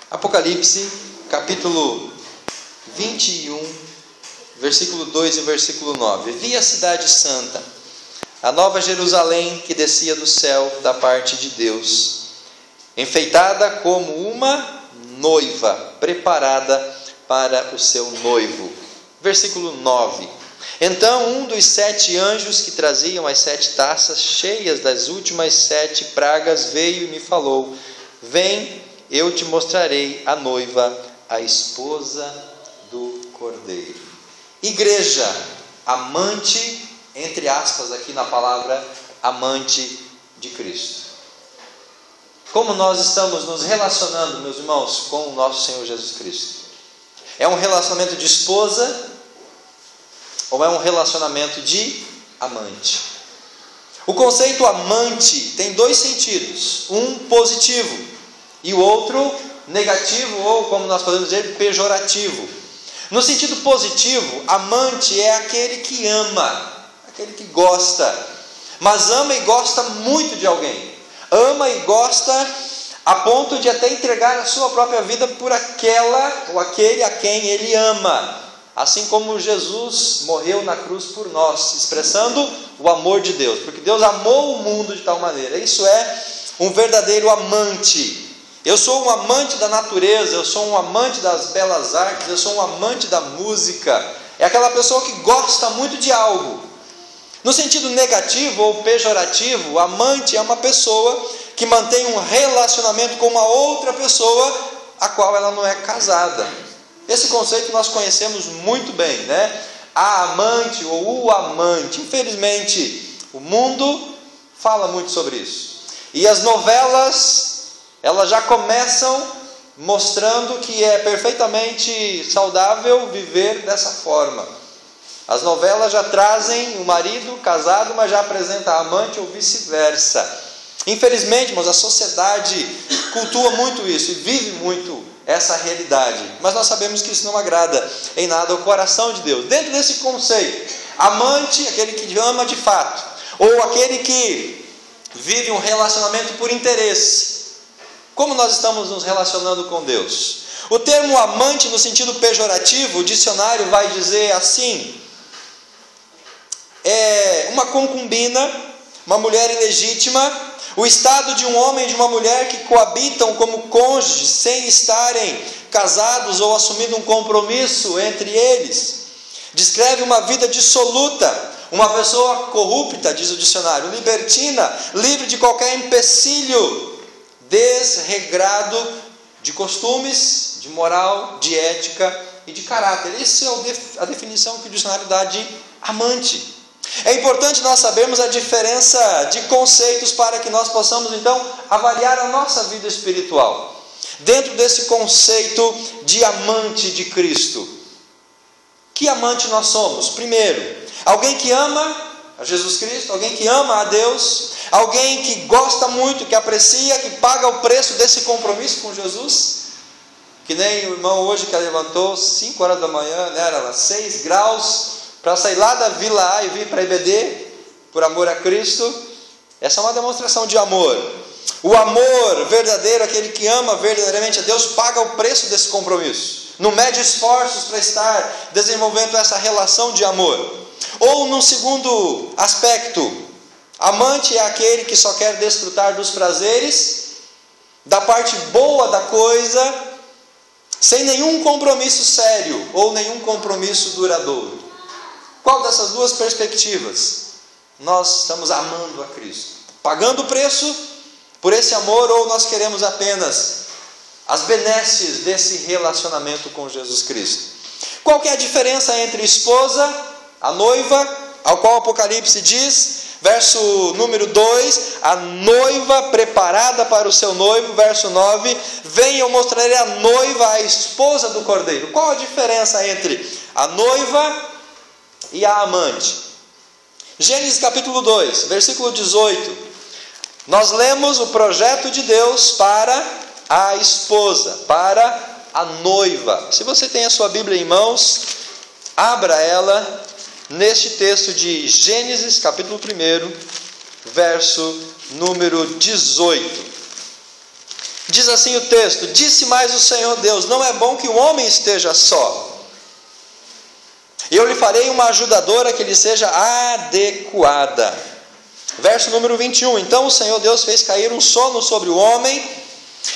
Apocalipse, capítulo 21, versículo 2 e versículo 9. Vi a cidade santa, a nova Jerusalém, que descia do céu da parte de Deus, enfeitada como uma noiva, preparada para o seu noivo. Versículo 9. Então um dos 7 anjos que traziam as 7 taças cheias das últimas 7 pragas veio e me falou: vem, eu te mostrarei a noiva, a esposa do Cordeiro. Igreja, amante, entre aspas aqui na palavra, amante de Cristo. Como nós estamos nos relacionando, meus irmãos, com o nosso Senhor Jesus Cristo? É um relacionamento de esposa ou é um relacionamento de amante? O conceito amante tem 2 sentidos, um positivo e o outro negativo, ou como nós podemos dizer, pejorativo. No sentido positivo, amante é aquele que ama, aquele que gosta, mas ama e gosta muito de alguém, ama e gosta a ponto de até entregar a sua própria vida por aquela ou aquele a quem ele ama, assim como Jesus morreu na cruz por nós, expressando o amor de Deus, porque Deus amou o mundo de tal maneira. Isso é um verdadeiro amante. Eu sou um amante da natureza, eu sou um amante das belas artes, eu sou um amante da música. É aquela pessoa que gosta muito de algo. No sentido negativo ou pejorativo, o amante é uma pessoa que mantém um relacionamento com uma outra pessoa a qual ela não é casada. Esse conceito nós conhecemos muito bem, né? A amante ou o amante. Infelizmente, o mundo fala muito sobre isso. E as novelas, elas já começam mostrando que é perfeitamente saudável viver dessa forma. As novelas já trazem o marido casado, mas já apresenta a amante ou vice-versa. Infelizmente, irmãos, a sociedade cultua muito isso e vive muito essa realidade. Mas nós sabemos que isso não agrada em nada ao coração de Deus. Dentro desse conceito, amante, aquele que ama de fato, ou aquele que vive um relacionamento por interesse. Como nós estamos nos relacionando com Deus? O termo amante, no sentido pejorativo, o dicionário vai dizer assim: é uma concubina, uma mulher ilegítima, o estado de um homem e de uma mulher que coabitam como cônjuges sem estarem casados ou assumindo um compromisso entre eles. Descreve uma vida dissoluta, uma pessoa corrupta, diz o dicionário, libertina, livre de qualquer empecilho, desregrado de costumes, de moral, de ética e de caráter. Essa é a definição que o dicionário dá de amante. É importante nós sabermos a diferença de conceitos para que nós possamos então avaliar a nossa vida espiritual dentro desse conceito de amante de Cristo. Que amante nós somos? Primeiro, alguém que ama a Jesus Cristo, alguém que ama a Deus, alguém que gosta muito, que aprecia, que paga o preço desse compromisso com Jesus, que nem o irmão hoje que levantou 5 horas da manhã, né, era 6 graus, para sair lá da Vila A e vir para a IBD, por amor a Cristo. Essa é uma demonstração de amor. O amor verdadeiro, aquele que ama verdadeiramente a Deus, paga o preço desse compromisso, não mede esforços para estar desenvolvendo essa relação de amor. Ou num segundo aspecto, amante é aquele que só quer desfrutar dos prazeres, da parte boa da coisa, sem nenhum compromisso sério ou nenhum compromisso duradouro. Qual dessas duas perspectivas nós estamos amando a Cristo? Pagando o preço por esse amor, ou nós queremos apenas as benesses desse relacionamento com Jesus Cristo? Qual que é a diferença entre esposa, a noiva, ao qual o Apocalipse diz, verso número 2, a noiva preparada para o seu noivo, verso 9, venha, eu mostrarei a noiva, a esposa do Cordeiro. Qual a diferença entre a noiva e a amante? Gênesis capítulo 2, versículo 18, nós lemos o projeto de Deus para a esposa, para a noiva. Se você tem a sua Bíblia em mãos, abra ela neste texto de Gênesis capítulo 1, verso número 18. Diz assim o texto: disse mais o Senhor Deus, não é bom que o homem esteja só. Eu lhe farei uma ajudadora que lhe seja adequada. Verso número 21. Então o Senhor Deus fez cair um sono sobre o homem,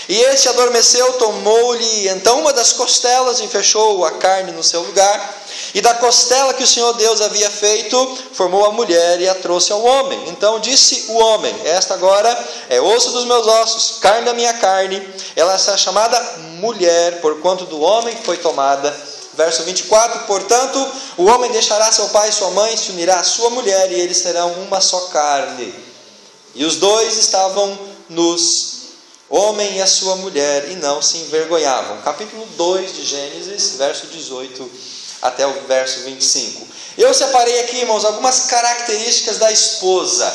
e este adormeceu, tomou-lhe então uma das costelas e fechou a carne no seu lugar. E da costela que o Senhor Deus havia feito, formou a mulher e a trouxe ao homem. Então disse o homem: esta agora é osso dos meus ossos, carne da minha carne. Ela será chamada mulher, porquanto do homem foi tomada. Verso 24: portanto, o homem deixará seu pai e sua mãe, se unirá à sua mulher, e eles serão uma só carne. E os dois estavam nus, o homem e a sua mulher, e não se envergonhavam. Capítulo 2 de Gênesis, verso 18 até o verso 25. Eu separei aqui, irmãos, algumas características da esposa.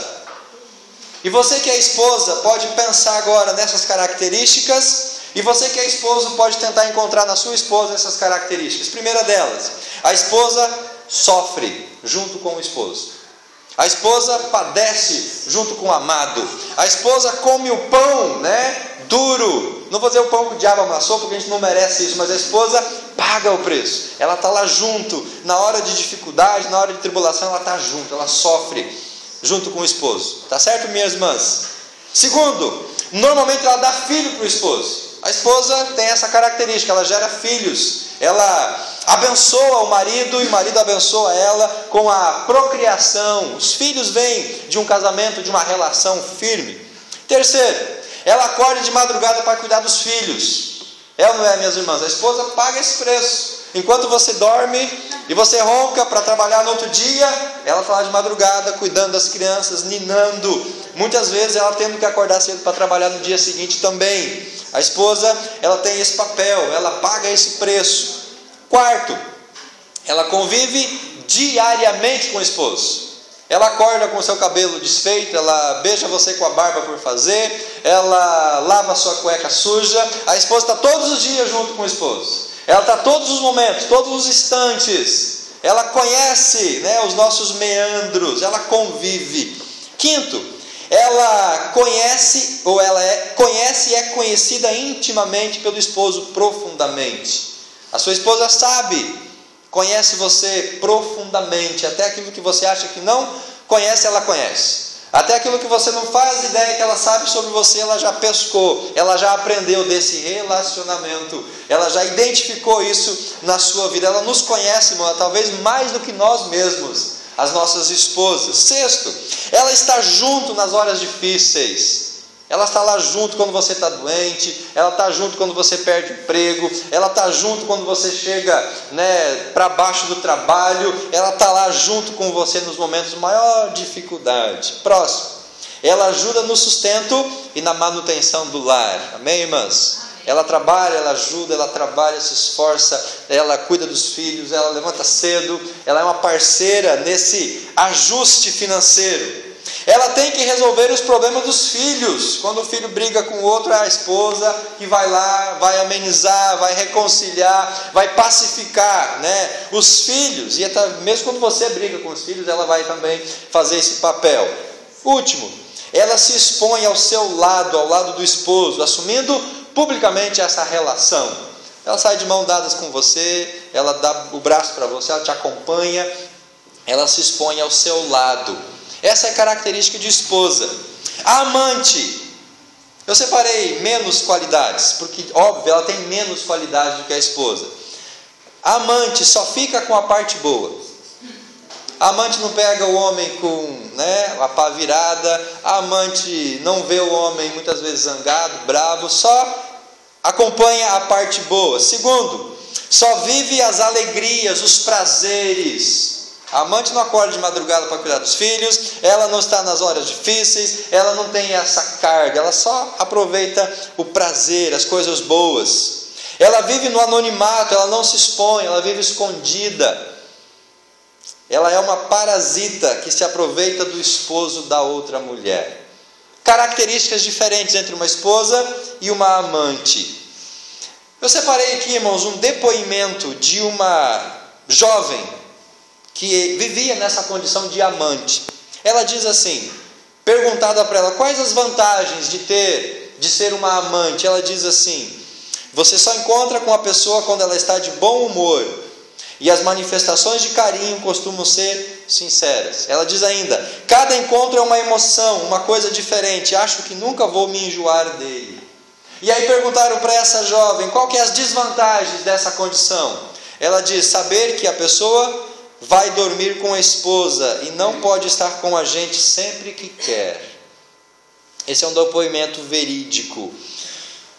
E você que é esposa pode pensar agora nessas características, e você que é esposo pode tentar encontrar na sua esposa essas características. Primeira delas: a esposa sofre junto com o esposo. A esposa padece junto com o amado. A esposa come o pão, duro. Não vou dizer o pão que o diabo amassou, porque a gente não merece isso, mas a esposa paga o preço. Ela está lá junto, na hora de dificuldade, na hora de tribulação, ela está junto, ela sofre junto com o esposo. Tá certo, minhas irmãs? Segundo, normalmente ela dá filho para o esposo. A esposa tem essa característica, ela gera filhos. Ela abençoa o marido e o marido abençoa ela com a procriação. Os filhos vêm de um casamento, de uma relação firme. Terceiro, ela acorda de madrugada para cuidar dos filhos. É ou não é, minhas irmãs? A esposa paga esse preço. Enquanto você dorme e você ronca para trabalhar no outro dia, ela está lá de madrugada cuidando das crianças, ninando. Muitas vezes ela tendo que acordar cedo para trabalhar no dia seguinte também. A esposa, ela tem esse papel, ela paga esse preço. Quarto, ela convive diariamente com o esposo. Ela acorda com o seu cabelo desfeito, ela beija você com a barba por fazer, ela lava a sua cueca suja. A esposa está todos os dias junto com o esposo. Ela está todos os momentos, todos os instantes. Ela conhece os nossos meandros, ela convive. Quinto, ela conhece e é conhecida intimamente pelo esposo profundamente. A sua esposa sabe, conhece você profundamente. Até aquilo que você acha que não conhece, ela conhece. Até aquilo que você não faz ideia que ela sabe sobre você, ela já pescou, ela já aprendeu desse relacionamento, ela já identificou isso na sua vida. Ela nos conhece, irmão, talvez mais do que nós mesmos, as nossas esposas. Sexto, ela está junto nas horas difíceis. Ela está lá junto quando você está doente, ela está junto quando você perde o emprego, ela está junto quando você chega para baixo do trabalho, ela está lá junto com você nos momentos de maior dificuldade. Próximo, ela ajuda no sustento e na manutenção do lar. Amém, irmãs? Ela trabalha, ela ajuda, ela trabalha, se esforça, ela cuida dos filhos, ela levanta cedo, ela é uma parceira nesse ajuste financeiro. Ela tem que resolver os problemas dos filhos. Quando o filho briga com o outro, é a esposa que vai lá, vai amenizar, vai reconciliar, vai pacificar os filhos. E até mesmo quando você briga com os filhos, ela vai também fazer esse papel. Último, ela se expõe ao seu lado, ao lado do esposo, assumindo publicamente essa relação. Ela sai de mão dadas com você, ela dá o braço para você, ela te acompanha, ela se expõe ao seu lado. Essa é a característica de esposa. A amante, eu separei menos qualidades, porque, óbvio, ela tem menos qualidade do que a esposa. A amante só fica com a parte boa. A amante não pega o homem com a pá virada. A amante não vê o homem muitas vezes zangado, bravo, só acompanha a parte boa. Segundo, só vive as alegrias, os prazeres. A amante não acorda de madrugada para cuidar dos filhos, ela não está nas horas difíceis, ela não tem essa carga, ela só aproveita o prazer, as coisas boas. Ela vive no anonimato, ela não se expõe, ela vive escondida. Ela é uma parasita que se aproveita do esposo da outra mulher. Características diferentes entre uma esposa e uma amante. Eu separei aqui, irmãos, um depoimento de uma jovem que vivia nessa condição de amante. Ela diz assim, perguntada para ela, quais as vantagens de de ser uma amante. Ela diz assim: você só encontra com a pessoa quando ela está de bom humor, e as manifestações de carinho costumam ser sinceras. Ela diz ainda: cada encontro é uma emoção, uma coisa diferente, acho que nunca vou me enjoar dele. E aí perguntaram para essa jovem qual que é as desvantagens dessa condição. Ela diz: saber que a pessoa vai dormir com a esposa e não pode estar com a gente sempre que quer. Esse é um depoimento verídico.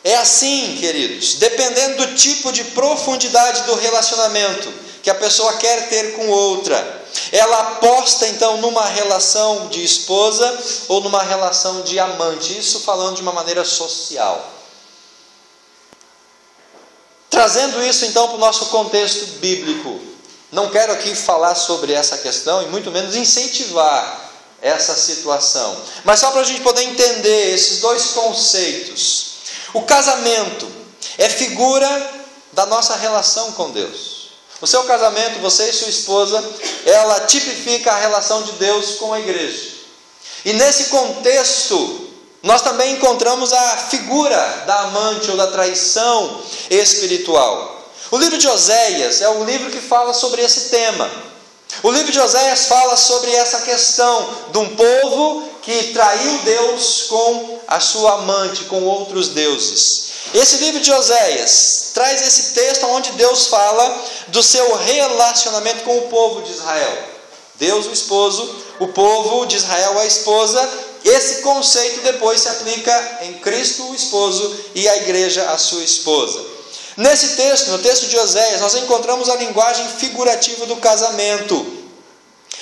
É assim, queridos, dependendo do tipo de profundidade do relacionamento que a pessoa quer ter com outra, ela aposta então numa relação de esposa ou numa relação de amante. Isso falando de uma maneira social. Trazendo isso então para o nosso contexto bíblico. Não quero aqui falar sobre essa questão e muito menos incentivar essa situação, mas só para a gente poder entender esses dois conceitos. O casamento é figura da nossa relação com Deus. O seu casamento, você e sua esposa, ela tipifica a relação de Deus com a igreja. E nesse contexto, nós também encontramos a figura da amante ou da traição espiritual. O livro de Oséias é o livro que fala sobre esse tema. O livro de Oséias fala sobre essa questão de um povo que traiu Deus com a sua amante, com outros deuses. Esse livro de Oséias traz esse texto onde Deus fala do seu relacionamento com o povo de Israel. Deus o esposo, o povo de Israel a esposa. Esse conceito depois se aplica em Cristo o esposo e a igreja a sua esposa. Nesse texto, no texto de Oséias, nós encontramos a linguagem figurativa do casamento,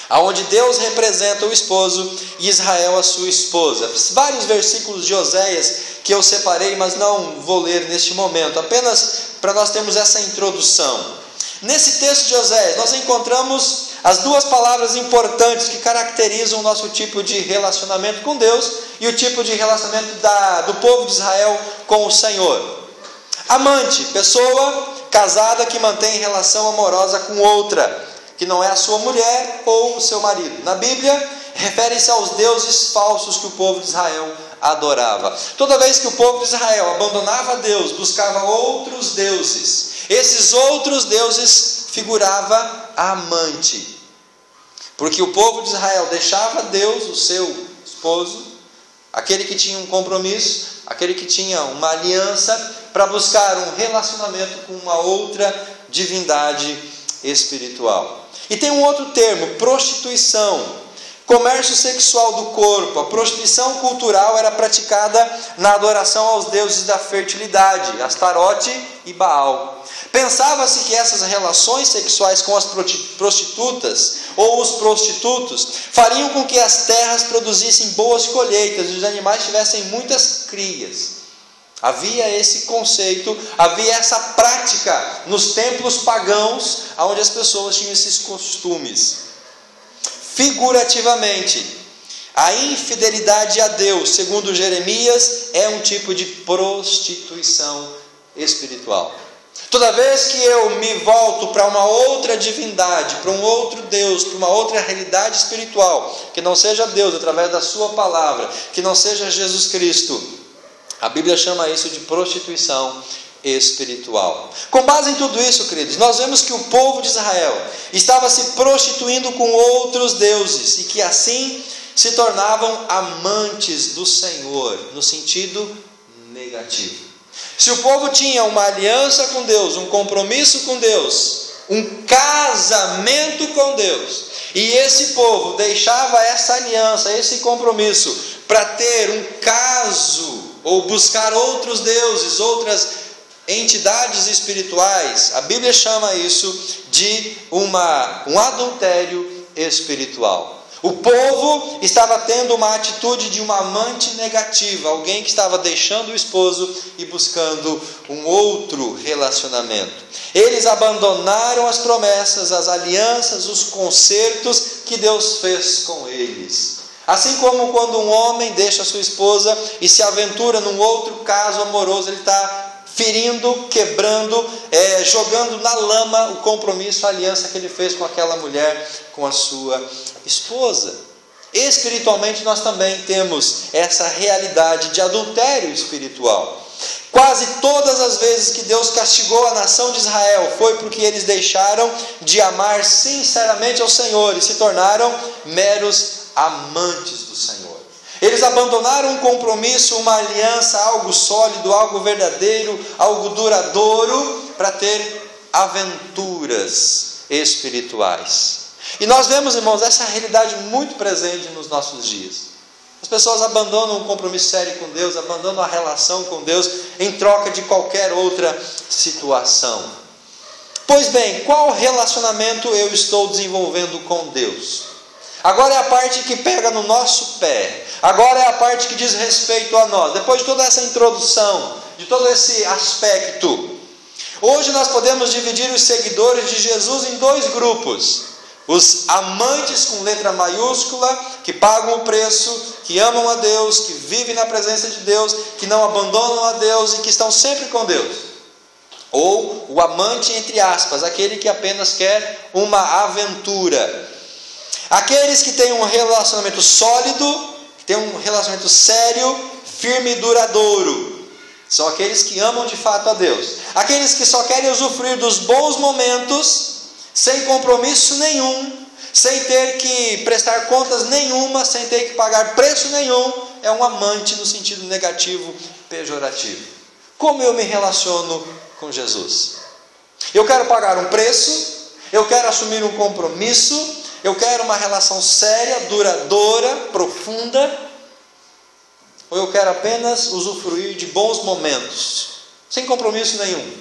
onde Deus representa o esposo e Israel a sua esposa. Vários versículos de Oséias que eu separei, mas não vou ler neste momento, apenas para nós termos essa introdução. Nesse texto de Oséias, nós encontramos as duas palavras importantes que caracterizam o nosso tipo de relacionamento com Deus e o tipo de relacionamento do povo de Israel com o Senhor. Amante, pessoa casada que mantém relação amorosa com outra, que não é a sua mulher ou o seu marido. Na Bíblia, refere-se aos deuses falsos que o povo de Israel adorava. Toda vez que o povo de Israel abandonava Deus, buscava outros deuses, esses outros deuses figurava a amante. Porque o povo de Israel deixava Deus, o seu esposo, aquele que tinha um compromisso, aquele que tinha uma aliança, para buscar um relacionamento com uma outra divindade espiritual. E tem um outro termo, prostituição, comércio sexual do corpo. A prostituição cultural era praticada na adoração aos deuses da fertilidade, Astarote e Baal. Pensava-se que essas relações sexuais com as prostitutas ou os prostitutos fariam com que as terras produzissem boas colheitas e os animais tivessem muitas crias. Havia esse conceito, havia essa prática nos templos pagãos, onde as pessoas tinham esses costumes. Figurativamente, a infidelidade a Deus, segundo Jeremias, é um tipo de prostituição espiritual. Toda vez que eu me volto para uma outra divindade, para um outro Deus, para uma outra realidade espiritual, que não seja Deus através da sua palavra, que não seja Jesus Cristo, a Bíblia chama isso de prostituição espiritual. Com base em tudo isso, queridos, nós vemos que o povo de Israel estava se prostituindo com outros deuses e que assim se tornavam amantes do Senhor, no sentido negativo. Se o povo tinha uma aliança com Deus, um compromisso com Deus, um casamento com Deus, e esse povo deixava essa aliança, esse compromisso, para ter um caso, ou buscar outros deuses, outras entidades espirituais, a Bíblia chama isso de um adultério espiritual. O povo estava tendo uma atitude de uma amante negativa, alguém que estava deixando o esposo e buscando um outro relacionamento. Eles abandonaram as promessas, as alianças, os concertos que Deus fez com eles. Assim como quando um homem deixa sua esposa e se aventura num outro caso amoroso, ele está ferindo, quebrando, jogando na lama o compromisso, a aliança que ele fez com aquela mulher, com a sua esposa. Espiritualmente nós também temos essa realidade de adultério espiritual. Quase todas as vezes que Deus castigou a nação de Israel foi porque eles deixaram de amar sinceramente ao Senhor e se tornaram meros amantes do Senhor. Eles abandonaram um compromisso, uma aliança, algo sólido, algo verdadeiro, algo duradouro, para ter aventuras espirituais. E nós vemos, irmãos, essa realidade muito presente nos nossos dias. As pessoas abandonam um compromisso sério com Deus, abandonam a relação com Deus em troca de qualquer outra situação. Pois bem, qual relacionamento eu estou desenvolvendo com Deus? Agora é a parte que pega no nosso pé. Agora é a parte que diz respeito a nós. Depois de toda essa introdução, de todo esse aspecto, hoje nós podemos dividir os seguidores de Jesus em dois grupos. Os amantes com letra maiúscula, que pagam o preço, que amam a Deus, que vivem na presença de Deus, que não abandonam a Deus e que estão sempre com Deus. Ou o amante, entre aspas, aquele que apenas quer uma aventura. Aqueles que têm um relacionamento sólido, que têm um relacionamento sério, firme e duradouro, são aqueles que amam de fato a Deus. Aqueles que só querem usufruir dos bons momentos, sem compromisso nenhum, sem ter que prestar contas nenhuma, sem ter que pagar preço nenhum, é um amante no sentido negativo, pejorativo. Como eu me relaciono com Jesus? Eu quero pagar um preço, eu quero assumir um compromisso, eu quero uma relação séria, duradoura, profunda, ou eu quero apenas usufruir de bons momentos, sem compromisso nenhum,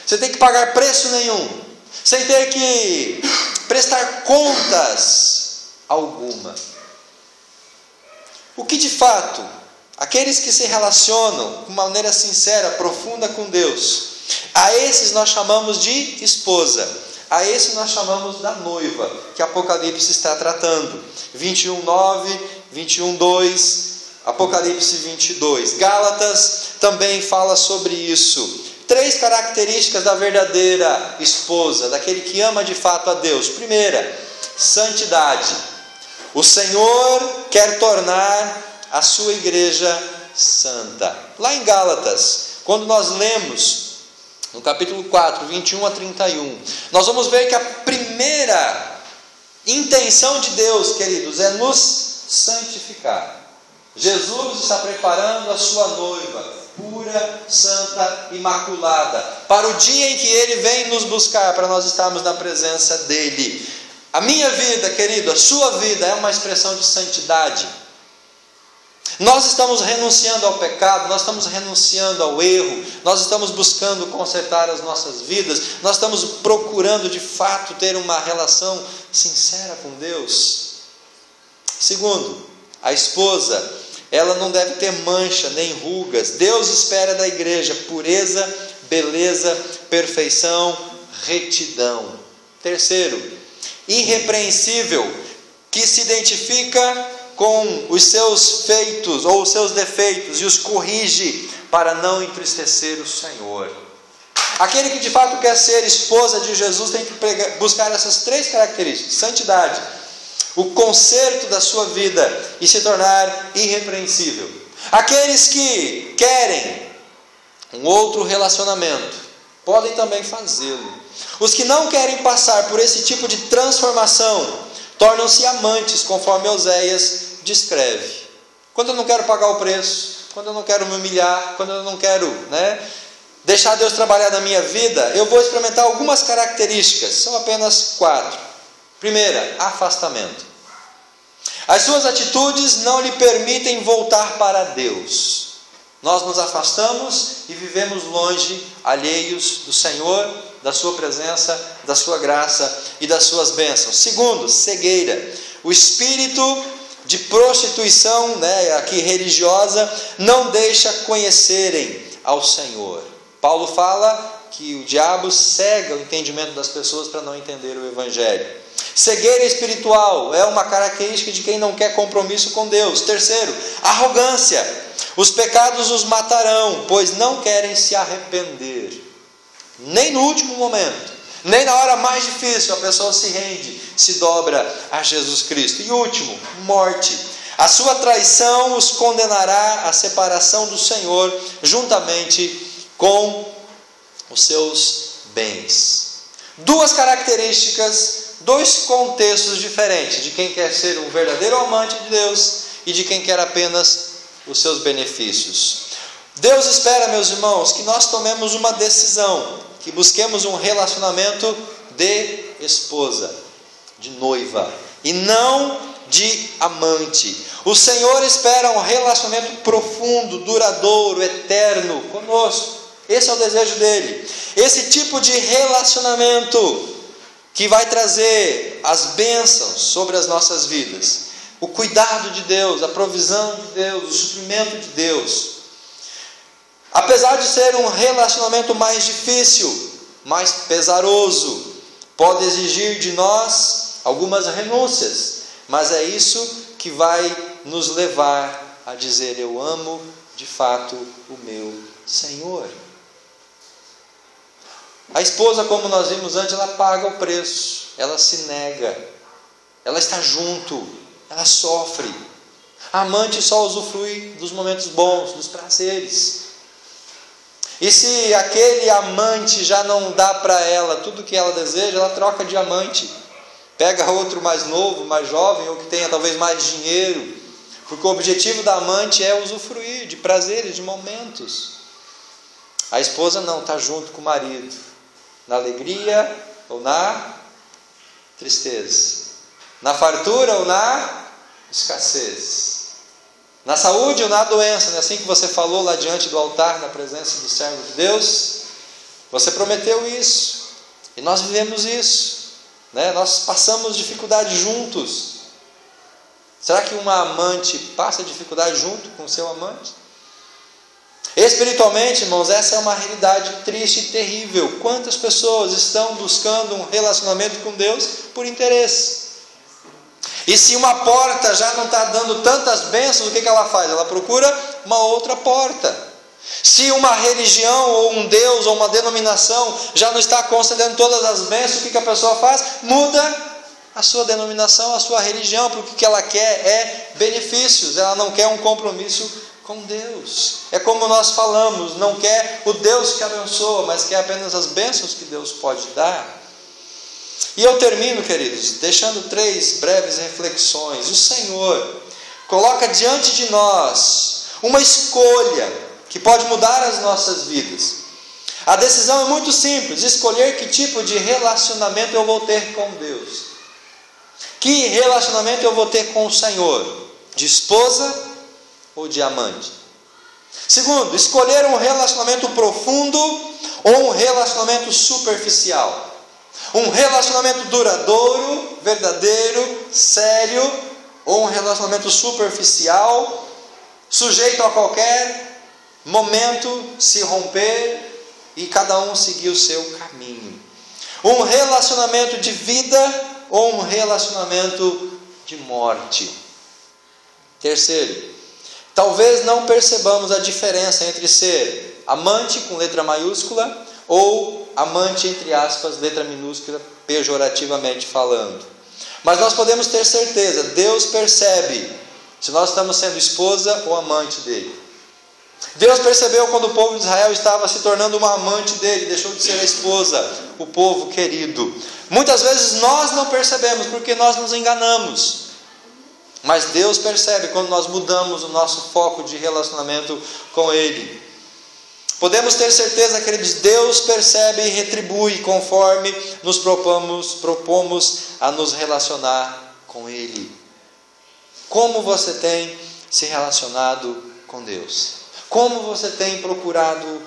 sem ter que pagar preço nenhum, sem ter que prestar contas alguma. O que de fato, aqueles que se relacionam de maneira sincera, profunda com Deus, a esses nós chamamos de esposa, a esse nós chamamos da noiva, que Apocalipse está tratando. 21:9, 21:2, Apocalipse 22. Gálatas também fala sobre isso. 3 características da verdadeira esposa, daquele que ama de fato a Deus. Primeira, santidade. O Senhor quer tornar a sua igreja santa. Lá em Gálatas, quando nós lemos no capítulo 4, 21 a 31, nós vamos ver que a primeira intenção de Deus, queridos, é nos santificar. Jesus está preparando a sua noiva, pura, santa, imaculada, para o dia em que Ele vem nos buscar, para nós estarmos na presença dEle. A minha vida, querido, a sua vida é uma expressão de santidade. Nós estamos renunciando ao pecado, nós estamos renunciando ao erro, nós estamos buscando consertar as nossas vidas, nós estamos procurando de fato ter uma relação sincera com Deus. Segundo, a esposa, ela não deve ter mancha nem rugas. Deus espera da igreja pureza, beleza, perfeição, retidão. Terceiro, irrepreensível, que se identifica com os seus feitos ou os seus defeitos e os corrige para não entristecer o Senhor. Aquele que de fato quer ser esposa de Jesus tem que buscar essas 3 características: santidade, o conserto da sua vida e se tornar irrepreensível. Aqueles que querem um outro relacionamento podem também fazê-lo. Os que não querem passar por esse tipo de transformação tornam-se amantes, conforme Oséias descreve. Quando eu não quero pagar o preço, quando eu não quero me humilhar, quando eu não quero deixar Deus trabalhar na minha vida, eu vou experimentar algumas características, são apenas 4. Primeira, afastamento. As suas atitudes não lhe permitem voltar para Deus. Nós nos afastamos e vivemos longe, alheios do Senhor, da sua presença, da sua graça e das suas bênçãos. Segundo, cegueira. O espírito de prostituição, aqui religiosa, não deixa conhecerem ao Senhor. Paulo fala que o diabo cega o entendimento das pessoas para não entender o Evangelho. Cegueira espiritual é uma característica de quem não quer compromisso com Deus. Terceiro, arrogância. Os pecados os matarão, pois não querem se arrepender. Nem no último momento, Nem na hora mais difícil a pessoa se rende, se dobra a Jesus Cristo. E último, morte. A sua traição os condenará à separação do Senhor, juntamente com os seus bens. Duas características, dois contextos diferentes, de quem quer ser um verdadeiro amante de Deus e de quem quer apenas os seus benefícios. Deus espera, meus irmãos, que nós tomemos uma decisão, que busquemos um relacionamento de esposa, de noiva, e não de amante. O Senhor espera um relacionamento profundo, duradouro, eterno conosco. Esse é o desejo dele. Esse tipo de relacionamento que vai trazer as bênçãos sobre as nossas vidas, o cuidado de Deus, a provisão de Deus, o suprimento de Deus. Apesar de ser um relacionamento mais difícil, mais pesaroso, pode exigir de nós algumas renúncias, mas é isso que vai nos levar a dizer: eu amo de fato o meu Senhor. A esposa, como nós vimos antes, ela paga o preço, ela se nega, ela está junto, ela sofre. A amante só usufrui dos momentos bons, dos prazeres. E se aquele amante já não dá para ela tudo o que ela deseja, ela troca de amante. Pega outro mais novo, mais jovem, ou que tenha talvez mais dinheiro. Porque o objetivo da amante é usufruir de prazeres, de momentos. A esposa não, está junto com o marido, na alegria ou na tristeza, na fartura ou na escassez, na saúde ou na doença. Não é assim que você falou lá diante do altar, na presença do servo de Deus? Você prometeu isso, e nós vivemos isso, né? Nós passamos dificuldade juntos. Será que uma amante passa dificuldade junto com o seu amante? Espiritualmente, irmãos, essa é uma realidade triste e terrível. Quantas pessoas estão buscando um relacionamento com Deus por interesse? E se uma porta já não está dando tantas bênçãos, o que ela faz? Ela procura uma outra porta. Se uma religião, ou um Deus, ou uma denominação já não está concedendo todas as bênçãos, o que a pessoa faz? Muda a sua denominação, a sua religião, porque o que ela quer é benefícios, ela não quer um compromisso com Deus. É como nós falamos, não quer o Deus que abençoa, mas quer apenas as bênçãos que Deus pode dar. E eu termino, queridos, deixando 3 breves reflexões. O Senhor coloca diante de nós uma escolha que pode mudar as nossas vidas. A decisão é muito simples: escolher que tipo de relacionamento eu vou ter com Deus. Que relacionamento eu vou ter com o Senhor? De esposa ou de amante? Segundo, escolher um relacionamento profundo ou um relacionamento superficial? Um relacionamento duradouro, verdadeiro, sério, ou um relacionamento superficial, sujeito a qualquer momento se romper e cada um seguir o seu caminho? Um relacionamento de vida ou um relacionamento de morte? Terceiro, talvez não percebamos a diferença entre ser amante com letra maiúscula ou amante entre aspas, letra minúscula, pejorativamente falando. Mas nós podemos ter certeza, Deus percebe se nós estamos sendo esposa ou amante dele. Deus percebeu quando o povo de Israel estava se tornando uma amante dele, deixou de ser a esposa, o povo querido. Muitas vezes nós não percebemos porque nós nos enganamos. Mas Deus percebe quando nós mudamos o nosso foco de relacionamento com Ele. Podemos ter certeza, queridos, Deus percebe e retribui conforme nos propomos a nos relacionar com Ele. Como você tem se relacionado com Deus? Como você tem procurado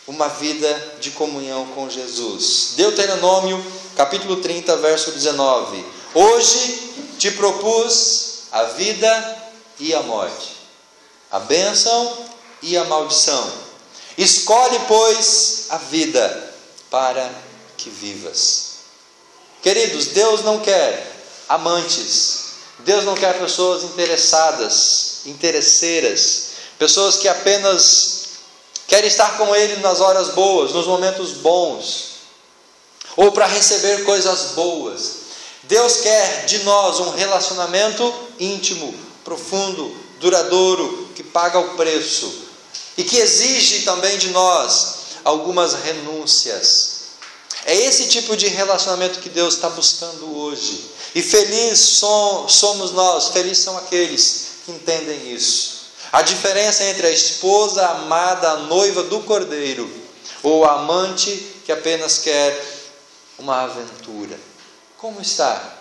uma vida de comunhão com Jesus? Deuteronômio, capítulo 30, verso 19. Hoje te propus a vida e a morte, a bênção e a maldição. Escolhe, pois, a vida para que vivas. Queridos, Deus não quer amantes. Deus não quer pessoas interessadas, interesseiras, pessoas que apenas querem estar com Ele nas horas boas, nos momentos bons. ou para receber coisas boas. Deus quer de nós um relacionamento íntimo, profundo, duradouro, que paga o preço e que exige também de nós algumas renúncias. É esse tipo de relacionamento que Deus está buscando hoje. E felizes somos nós, felizes são aqueles que entendem isso. A diferença entre a esposa amada, a noiva do Cordeiro, ou a amante que apenas quer uma aventura. Como está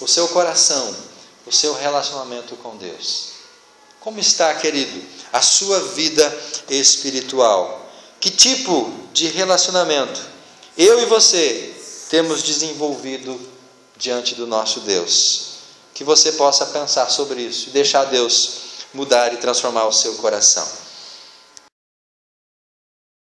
o seu coração, o seu relacionamento com Deus? Como está, querido, a sua vida espiritual? Que tipo de relacionamento eu e você temos desenvolvido diante do nosso Deus? Que você possa pensar sobre isso e deixar Deus mudar e transformar o seu coração.